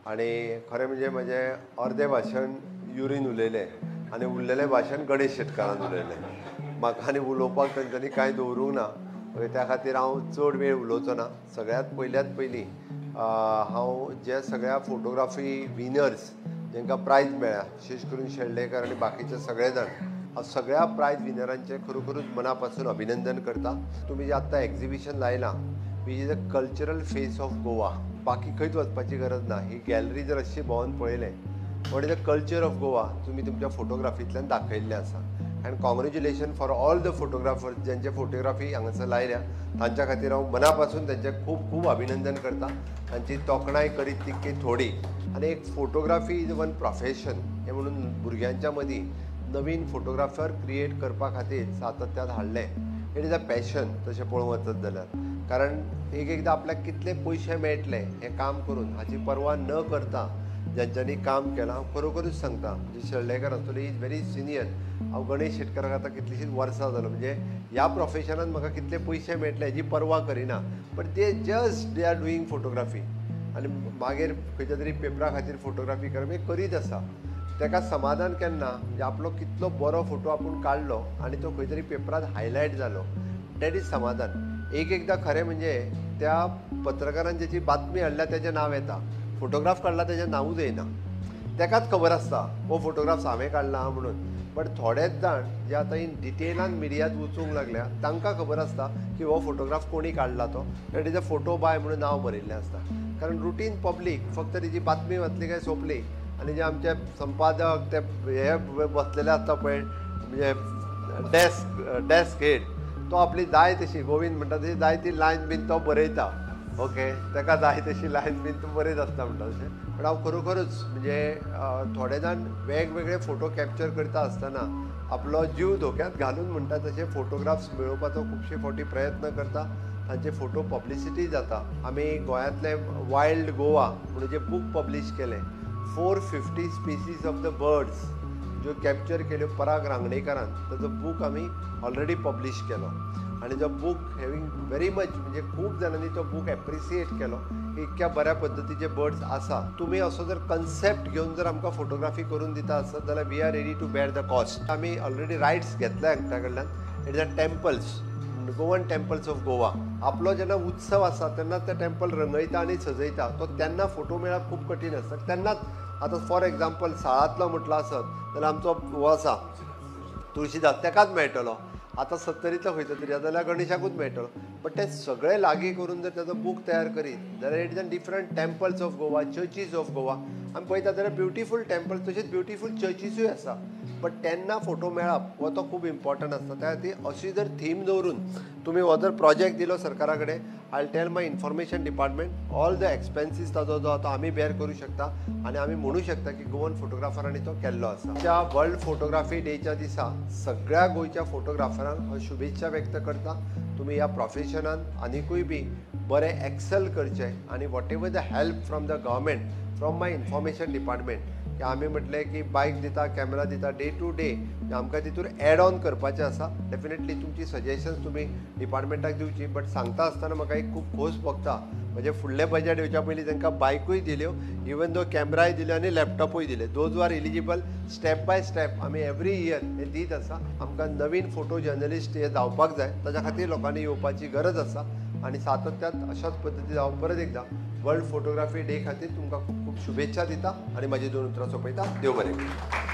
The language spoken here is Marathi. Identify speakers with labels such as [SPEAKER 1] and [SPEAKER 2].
[SPEAKER 1] आणि खरें म्हणजे म्हजें अर्दें भाशण युरीन उलयलें आनी उरलेलें भाशण गणेश शेटकारान उलयलें. म्हाका आनी उलोवपाक तांच्यांनी कांय दवरूंक ना, त्या खातीर हांव चड वेळ उलोवचो ना. सगळ्यांत पयलीं हांव जे सगळ्या फोटोग्राफी विनर्स जांकां प्रायज मेळ्ळ्या, विशेश करून शेळडेकर आनी बाकीचे सगळे जाण, हांव सगळ्या प्रायज विनरांचें खरोखरूच मना पासून अभिनंदन करता. तुमी जें आत्तां एक्झिबिशन लायलां, which is a cultural face of Goa. बाकी खंयच वचपाची गरज ना. ही गॅलरी जर अशी भोंवन पळयलें, what is the culture of Goa तुमी तुमच्या फोटोग्राफींतल्यान दाखयल्लें आसा. And congratulation for all the photographers ज्यांचे फोटोग्राफी हांगासर लायल्या. तांच्या खातीर हांव मना पासून तांचें खूब खूब अभिनंदन करता. तांची तोखणाय करीत तितकी थोडी. आनी एक फोटोग्राफी इज वन प्रोफेशन हें म्हणून भुरग्यांच्या मदीं नवीन फोटोग्राफर क्रिएट करपा खातीर सातत्यान हाडलें. इट इज अ पॅशन तशें पळोवंक वचत जाल्यार. कारण एकदां आपल्याक कितले पयशे मेळटले हें काम करून हाची पर्वा न करता ज्यांच्यांनी काम केलां, हांव खरोखरूच सांगता. म्हणजे शेळडेकर आसतली इज व्हेरी सिनियर. हांव गणेश शेटकाराक आतां कितलींशींच वर्सां जालो. म्हणजे ह्या प्रोफेशनान म्हाका कितले पयशे मेळटले हेजी पर्वा करिना, but they are doing photography. आनी मागीर खंयच्या तरी पेपरा खातीर फोटोग्राफी करप करीत आसा. ताका समाधान केन्ना, म्हणजे आपलो कितलो बरो फोटो आपूण काडलो आनी तो खंय तरी पेपरांत हायलायट जालो, दॅट इज समाधान. एकदां खरें म्हणजे त्या पत्रकारान जेची बातमी हाडल्या तेजें नांव येता, फोटोग्राफ काडला तेजें नांवूच येना. ताकाच खबर आसता हो फोटोग्राफ हांवें काडला म्हणून. बट थोडेच जाण जे आतां इन डिटेलान मिडियांत वचूंक लागल्या, तांकां खबर आसता की हो फोटोग्राफ कोणी काडला तो. That is a photo by म्हणून नांव बरयल्लें आसता. कारण रुटीन पब्लीक फक्त तेजी बातमी वाचली काय सोंपली. आनी जे आमचे संपादक ते हे बसलेले आसता पळय, म्हणजे डेस्क हेड, तो आपली जाय तशी, गोविंद म्हणटा तशी जाय ती लायन बीन तो बरयता. ओके, ताका जाय तशी लायन बीन तो बरयत आसता म्हणटा तशें. पण हांव खरोखरूच म्हणजे थोडे जाण वेगवेगळे फोटो कॅप्चर करता आसतना आपलो जीव धोक्यांत घालून म्हणटा तशे फोटोग्राफ्स मेळोवपाचो खुबशे फावटी प्रयत्न करता. तांचे फोटो पब्लिसिटी जाता. आमी गोंयांतले वायल्ड गोवा म्हणून जे बूक पब्लीश केलें, 450 स्पिसीज ऑफ द बर्ड्स ज्यो कॅप्चर केल्यो पराग रांगणेकरान, ताचो बूक आमी ऑलरेडी पब्लीश केलो. आनी जो बूक हॅविंग व्हेरी मच, म्हणजे खूब जाणांनी तो बूक एप्रिसिएट केलो की इतक्या बऱ्या पद्दतीचे बर्ड्स आसा. तुमी असो जर कन्सेप्ट घेवन जर आमकां फोटोग्राफी करून दिता आसत जाल्यार we are ready to bear the cost. आमी ऑलरेडी रायट्स घेतल्या त्या कडल्यान. It is a temples, Goan temples of Goa. आपलो जेन्ना उत्सव आसा तेन्ना ते टेम्पल रंगयता आनी सजयता, तो तेन्ना फोटो मेळप खूब कठीण आसता. तेन्नाच आतां फॉर एग्जाम्पल साळांतलो म्हटलो आसत जाल्यार आमचो हो आसा तुळशीदास, ताकाच मेळटलो. आतां सत्तरींतलो खंयचो तरी जाल्यार गणेशाकूच मेळटलो. बट ते सगळे लागीं करून जर ताचो बूक तयार करीत जाल्यार it is a different temples of Goa, churches of Goa. आमी पळयता जाल्यार ब्युटिफूल टेम्पल्स तशेंच ब्युटिफूल चर्चीसूय आसा. बट तेन्ना फोटो मेळप हो तो खूब इम्पॉर्टंट आसता. त्या खातीर अशी जर थीम दवरून तुमी हो जर प्रोजेक्ट दिलो सरकारा कडेन, I tell my information department all the expenses ताजो जो आतां आमी बेर करूं शकता. आनी आमी म्हणू शकता की गोवन फोटोग्राफरांनी तो केल्लो आसा. त्या वर्ल्ड फोटोग्राफी डेच्या दिसा सगळ्या गोंयच्या फोटोग्राफरांक शुभेच्छा व्यक्त करता. तुमी ह्या प्रोफेशनान आनिकूय बी बरें एक्सेल करचें. आनी what ever the help from the government, from my information department, की आमी म्हटलें की बायक दिता, कॅमेरा दिता, डे टू डे आमकां तितूर एड ऑन करपाचें आसा. डेफिनेटली तुमची सजेशन्स तुमी डिपार्टमेंटाक दिवची. बट सांगता आसतना म्हाका एक खूब खोस भोगता. म्हणजे फुडले बजेट येवच्या पयलीं तांकां बायकूय दिल्यो, इवन दो कॅमेराय दिल्यो आनी लॅपटॉपूय दिले. Those are eligible. Step by step आमी एवरी इयर हे दीत आसा. आमकां नवीन फोटो जर्नलिस्ट हे जावपाक जाय, ताच्या खातीर लोकांनी येवपाची गरज आसा. आनी सातत्यान अशाच पद्दतीन हांव परत एकदां वर्ल्ड फोटोग्राफी डे खातीर तुमकां खूब खूब शुभेच्छा दिता आनी म्हाजी दोन उतरां सोंपयता. देव बरें करूं.